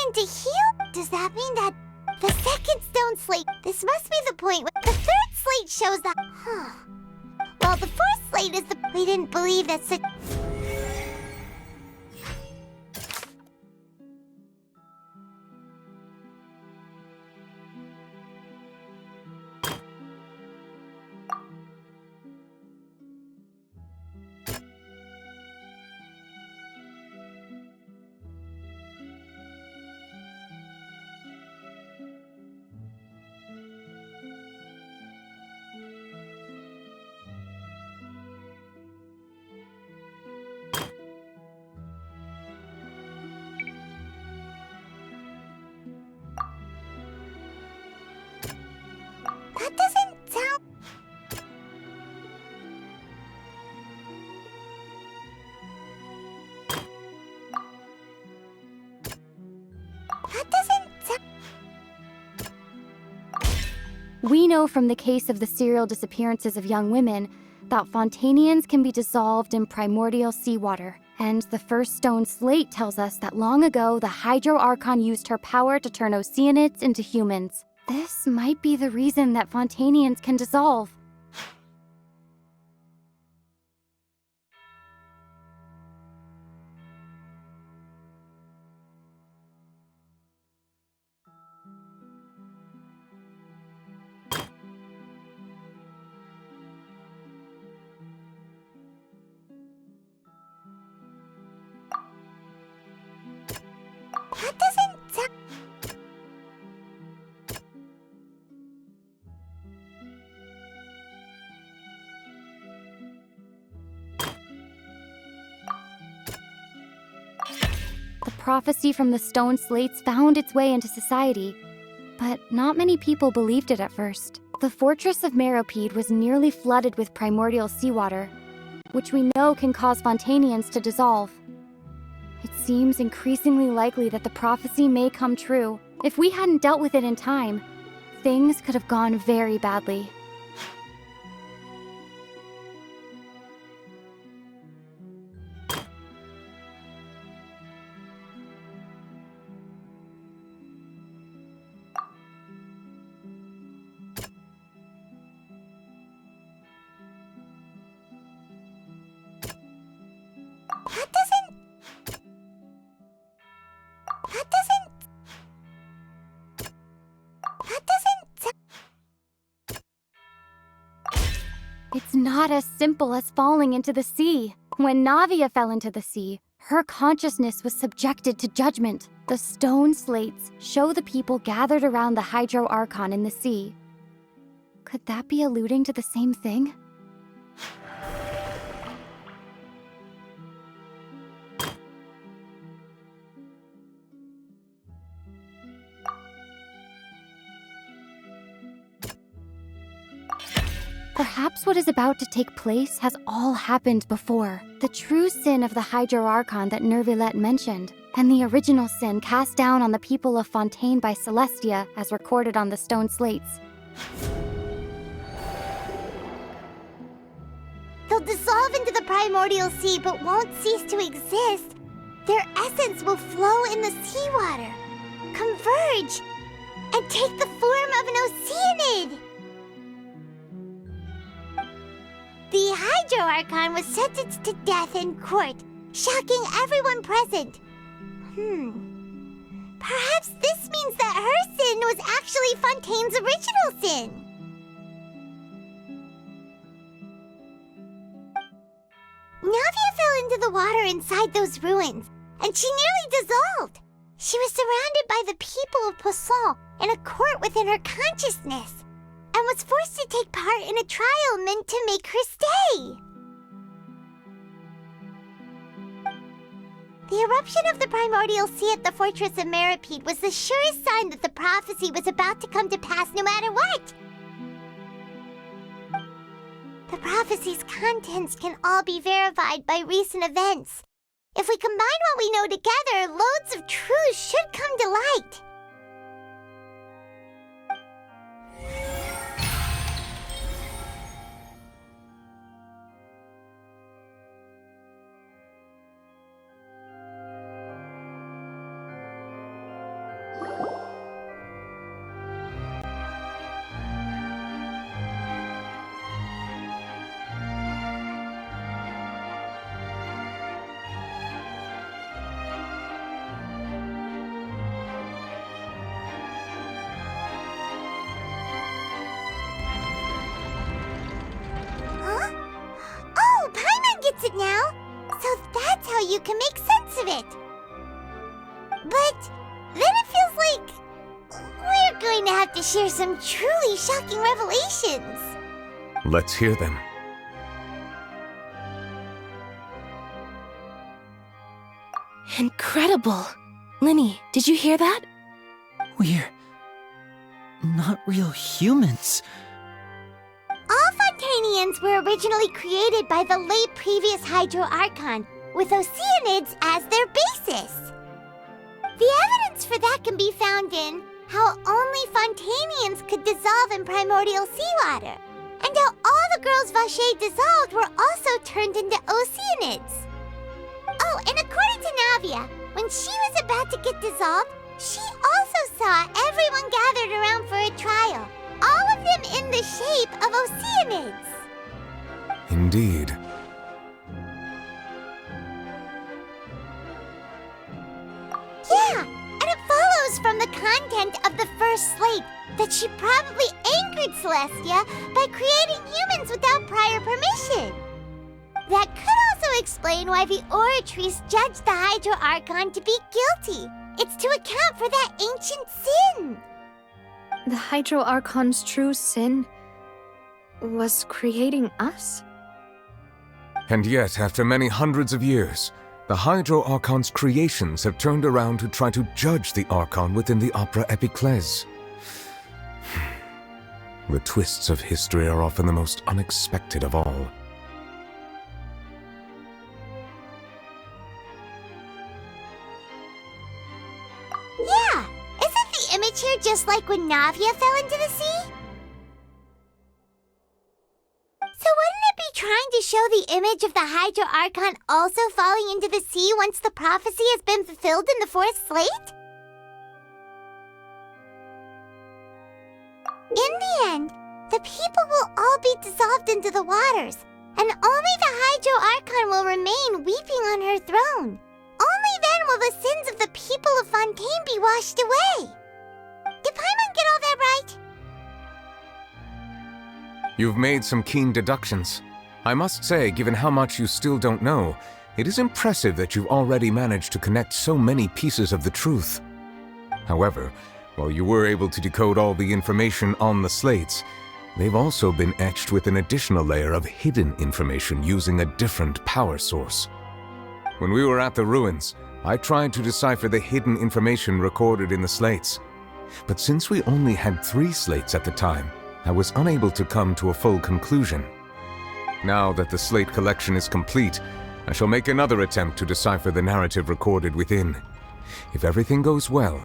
into heal? Does that mean that the second stone slate... This must be the point where the third slate shows that... Well, the fourth slate is the... We didn't believe that such... That doesn't sound... That doesn't sound... We know from the case of the serial disappearances of young women that Fontanians can be dissolved in primordial seawater. And the first stone slate tells us that long ago the Hydro Archon used her power to turn Oceanids into humans. This might be the reason that Fontanians can dissolve. That doesn't sound... The prophecy from the stone slates found its way into society, but not many people believed it at first. The fortress of Meropide was nearly flooded with primordial seawater, which we know can cause Fontanians to dissolve. It seems increasingly likely that the prophecy may come true. If we hadn't dealt with it in time, things could have gone very badly. That doesn't... That doesn't... That doesn't... It's not as simple as falling into the sea. When Navia fell into the sea, her consciousness was subjected to judgment. The stone slates show the people gathered around the Hydro Archon in the sea. Could that be alluding to the same thing? Perhaps what is about to take place has all happened before. The true sin of the Hydro Archon that Nervilette mentioned, and the original sin cast down on the people of Fontaine by Celestia as recorded on the stone slates. They'll dissolve into the primordial sea but won't cease to exist. Their essence will flow in the seawater, converge, and take the form of an Oceanid. The Hydro Archon was sentenced to death in court, shocking everyone present. Perhaps this means that her sin was actually Fontaine's original sin. Navia fell into the water inside those ruins, and she nearly dissolved. She was surrounded by the people of Poisson in a court within her consciousness, and was forced to take part in a trial meant to make her stay. The eruption of the primordial sea at the fortress of Meropide was the surest sign that the prophecy was about to come to pass no matter what. The prophecy's contents can all be verified by recent events. If we combine what we know together, loads of truths should come to light. can make sense of it. But then it feels like we're going to have to share some truly shocking revelations. Let's hear them. Incredible! Linny, did you hear that? We're not real humans. All Fontanians were originally created by the late previous Hydro Archon, with Oceanids as their basis. The evidence for that can be found in how only Fontanians could dissolve in primordial seawater, and how all the girls Vacher dissolved were also turned into Oceanids. Oh, and according to Navia, when she was about to get dissolved, she also saw everyone gathered around for a trial, all of them in the shape of Oceanids. Indeed. Yeah, and it follows from the content of the first slate that she probably angered Celestia by creating humans without prior permission. That could also explain why the Oratrice judged the Hydro Archon to be guilty. It's to account for that ancient sin. The Hydro Archon's true sin was creating us? And yet, after many hundreds of years, the Hydro Archon's creations have turned around to try to judge the Archon within the Opera Epiclese. The twists of history are often the most unexpected of all. Yeah, isn't the image here just like when Navia fell into the sea? So wouldn't it be trying to show the image of the Hydro Archon also falling into the sea once the prophecy has been fulfilled in the fourth slate? In the end, the people will all be dissolved into the waters, and only the Hydro Archon will remain weeping on her throne. Only then will the sins of the people of Fontaine be washed away. Did Paimon get all that right? You've made some keen deductions. I must say, given how much you still don't know, it is impressive that you've already managed to connect so many pieces of the truth. However, while you were able to decode all the information on the slates, they've also been etched with an additional layer of hidden information using a different power source. When we were at the ruins, I tried to decipher the hidden information recorded in the slates. But since we only had 3 slates at the time, I was unable to come to a full conclusion. Now that the slate collection is complete, I shall make another attempt to decipher the narrative recorded within. If everything goes well,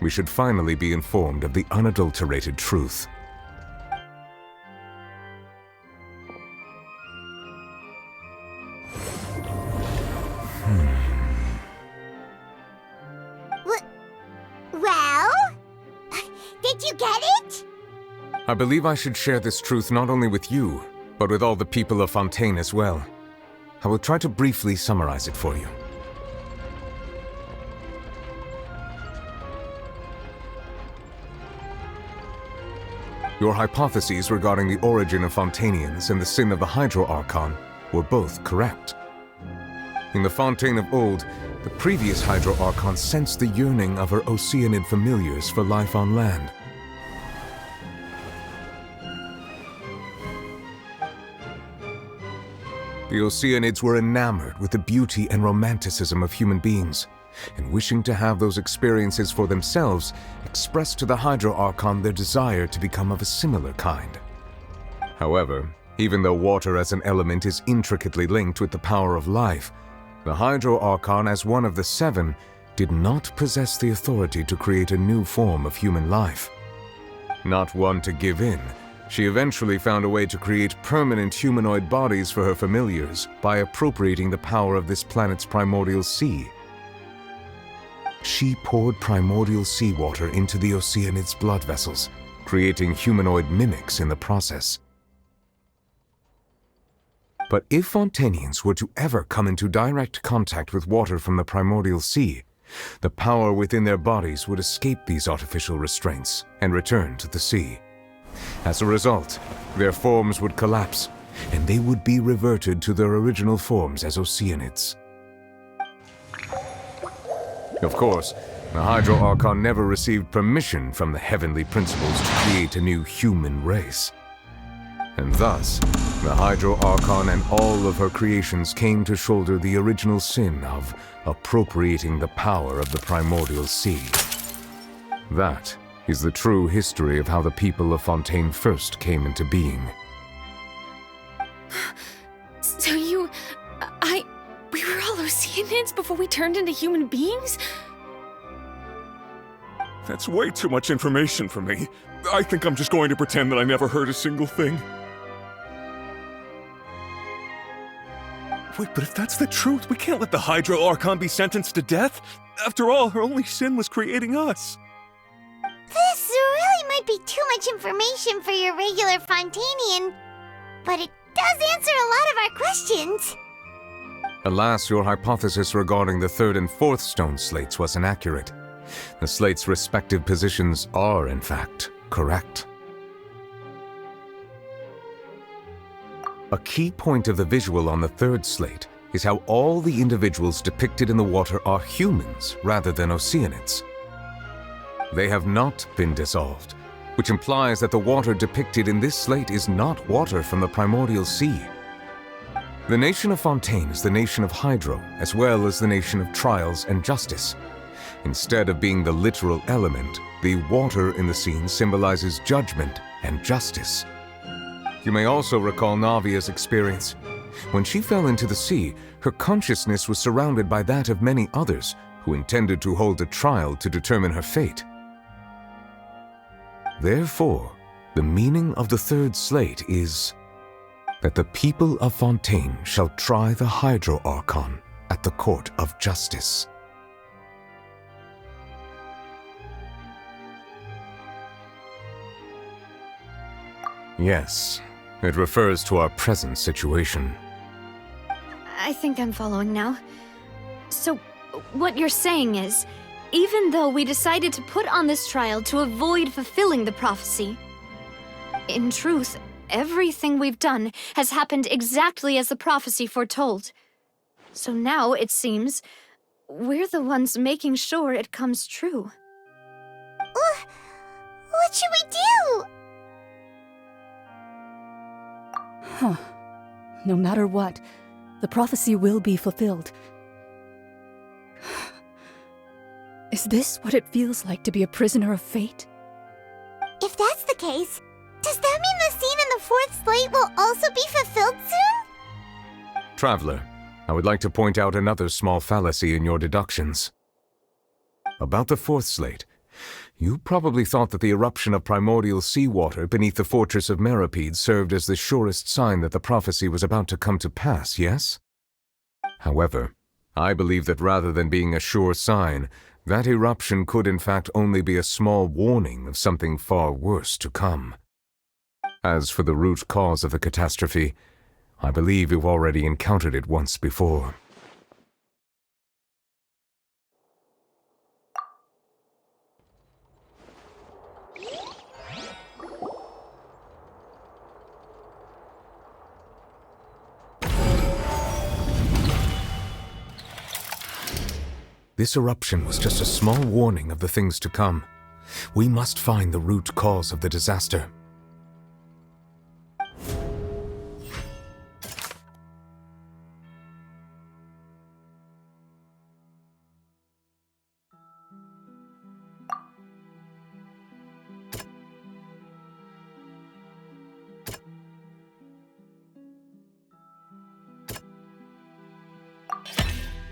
we should finally be informed of the unadulterated truth. Well? Did you get it? I believe I should share this truth not only with you, but with all the people of Fontaine as well. I will try to briefly summarize it for you. Your hypotheses regarding the origin of Fontanians and the sin of the Hydro Archon were both correct. In the Fontaine of old, the previous Hydro Archon sensed the yearning of her Oceanid familiars for life on land. The Oceanids were enamored with the beauty and romanticism of human beings, and wishing to have those experiences for themselves, expressed to the Hydro Archon their desire to become of a similar kind. However, even though water as an element is intricately linked with the power of life, the Hydro Archon, as one of the 7, did not possess the authority to create a new form of human life. Not one to give in, she eventually found a way to create permanent humanoid bodies for her familiars by appropriating the power of this planet's primordial sea. She poured primordial seawater into the Oceanid's blood vessels, creating humanoid mimics in the process. But if Fontanians were to ever come into direct contact with water from the primordial sea, the power within their bodies would escape these artificial restraints and return to the sea. As a result, their forms would collapse, and they would be reverted to their original forms as Oceanids. Of course, the Hydro Archon never received permission from the heavenly principles to create a new human race. And thus, the Hydro Archon and all of her creations came to shoulder the original sin of appropriating the power of the primordial sea. That is the true history of how the people of Fontaine first came into being. So we were all Oceanids before we turned into human beings? That's way too much information for me. I think I'm just going to pretend that I never heard a single thing. Wait, but if that's the truth, we can't let the Hydro Archon be sentenced to death. After all, her only sin was creating us. This really might be too much information for your regular Fontainian, but it does answer a lot of our questions. Alas, your hypothesis regarding the third and fourth stone slates was inaccurate. The slates' respective positions are, in fact, correct. A key point of the visual on the third slate is how all the individuals depicted in the water are humans rather than Oceanids. They have not been dissolved, which implies that the water depicted in this slate is not water from the primordial sea. The nation of Fontaine is the nation of Hydro, as well as the nation of trials and justice. Instead of being the literal element, the water in the scene symbolizes judgment and justice. You may also recall Navia's experience. When she fell into the sea, her consciousness was surrounded by that of many others who intended to hold a trial to determine her fate. Therefore, the meaning of the third slate is that the people of Fontaine shall try the Hydro Archon at the court of justice. Yes, it refers to our present situation. I think I'm following now. So, what you're saying is, even though we decided to put on this trial to avoid fulfilling the prophecy, in truth, everything we've done has happened exactly as the prophecy foretold. So now, it seems, we're the ones making sure it comes true. What should we do? Huh. No matter what, the prophecy will be fulfilled. Is this what it feels like to be a prisoner of fate? If that's the case, does that mean the scene in the fourth slate will also be fulfilled soon? Traveler, I would like to point out another small fallacy in your deductions. About the fourth slate, you probably thought that the eruption of primordial seawater beneath the fortress of Meropide served as the surest sign that the prophecy was about to come to pass, yes? However, I believe that rather than being a sure sign, that eruption could in fact only be a small warning of something far worse to come. As for the root cause of the catastrophe, I believe you've already encountered it once before. This eruption was just a small warning of the things to come. We must find the root cause of the disaster.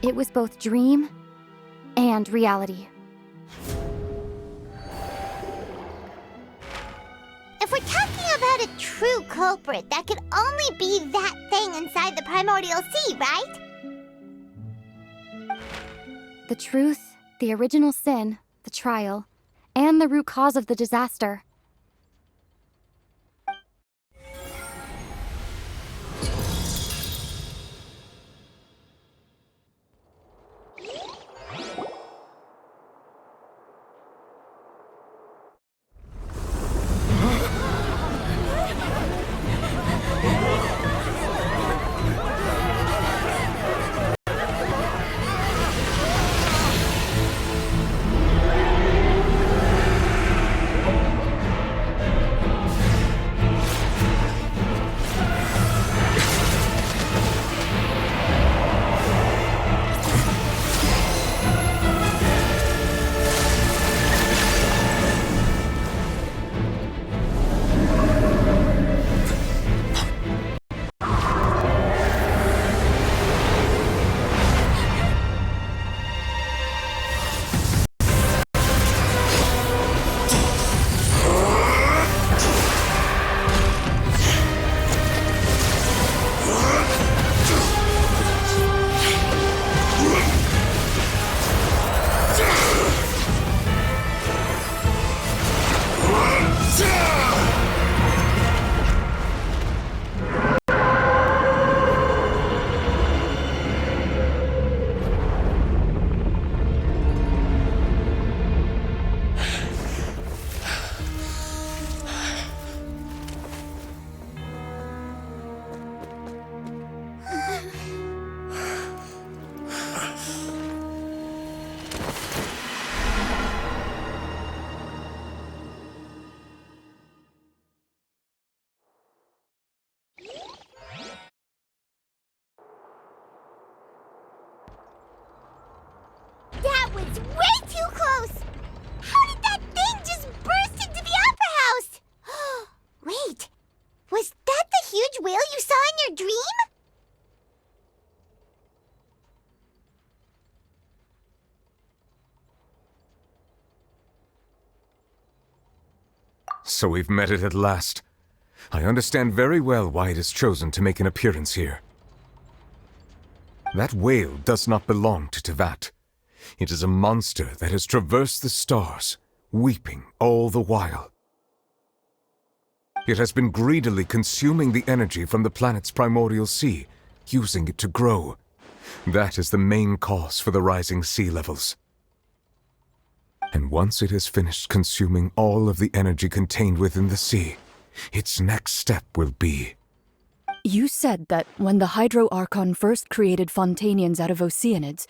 It was both dream and reality. If we're talking about a true culprit, that could only be that thing inside the primordial sea, right? The truth, the original sin, the trial, and the root cause of the disaster. way too close! How did that thing just burst into the Opera House? Wait, was that the huge whale you saw in your dream? So we've met it at last. I understand very well why it has chosen to make an appearance here. That whale does not belong to Tevat. It is a monster that has traversed the stars, weeping all the while. It has been greedily consuming the energy from the planet's primordial sea, using it to grow. That is the main cause for the rising sea levels. And once it has finished consuming all of the energy contained within the sea, its next step will be... You said that when the Hydro Archon first created Fontanians out of Oceanids,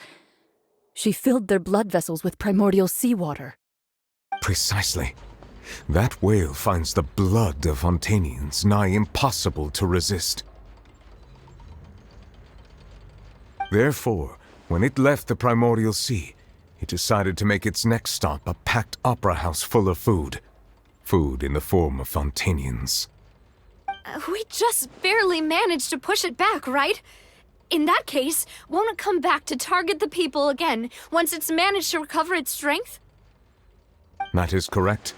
she filled their blood vessels with primordial seawater. Precisely. That whale finds the blood of Fontanians nigh impossible to resist. Therefore, when it left the primordial sea, it decided to make its next stop a packed opera house full of food. Food in the form of Fontanians. We just barely managed to push it back, right? In that case, won't it come back to target the people again once it's managed to recover its strength? That is correct.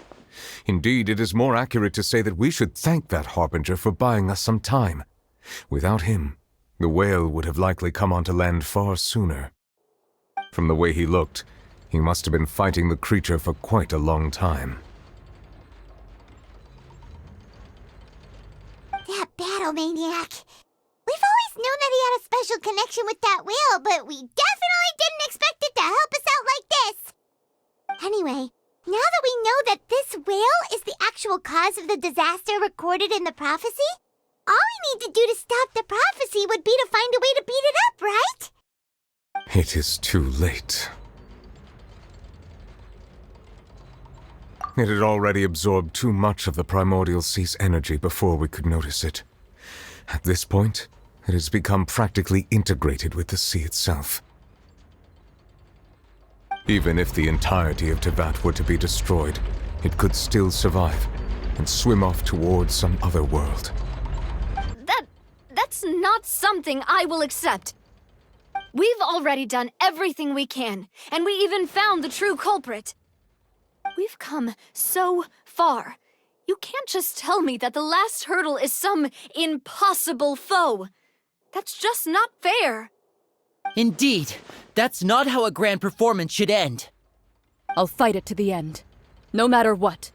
Indeed, it is more accurate to say that we should thank that Harbinger for buying us some time. Without him, the whale would have likely come onto land far sooner. From the way he looked, he must have been fighting the creature for quite a long time. That battle maniac. We've always known that he had a special connection with that whale, but we definitely didn't expect it to help us out like this. Anyway, now that we know that this whale is the actual cause of the disaster recorded in the prophecy, all we need to do to stop the prophecy would be to find a way to beat it up, right? It is too late. It had already absorbed too much of the primordial sea's energy before we could notice it. At this point, it has become practically integrated with the sea itself. Even if the entirety of Tevat were to be destroyed, it could still survive and swim off towards some other world. That's not something I will accept. We've already done everything we can, and we even found the true culprit. We've come so far. You can't just tell me that the last hurdle is some impossible foe. That's just not fair. Indeed, that's not how a grand performance should end. I'll fight it to the end, no matter what.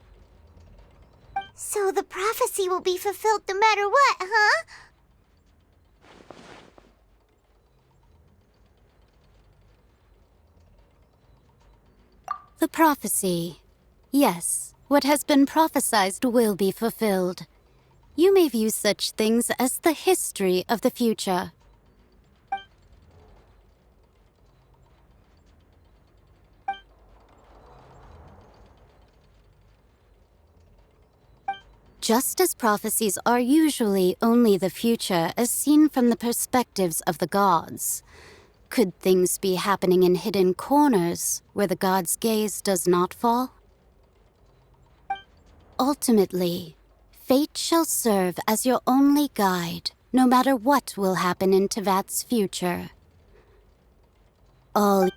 So the prophecy will be fulfilled no matter what, huh? The prophecy. Yes, what has been prophesied will be fulfilled. You may view such things as the history of the future. Just as prophecies are usually only the future as seen from the perspectives of the gods, could things be happening in hidden corners where the gods' gaze does not fall? Ultimately, fate shall serve as your only guide, no matter what will happen in Tevat's future. All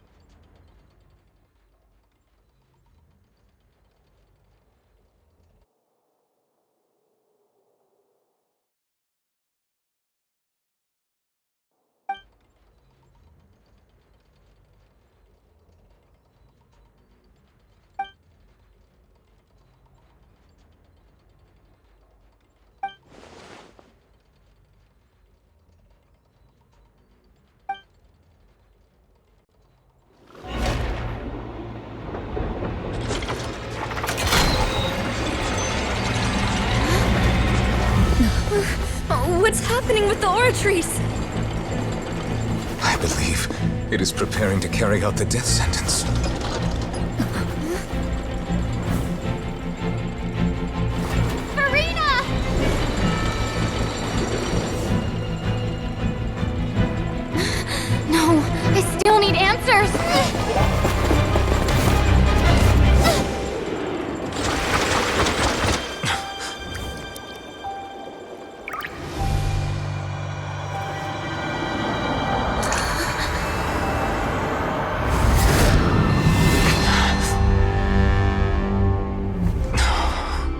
What's happening with the oratories? I believe it is preparing to carry out the death sentence.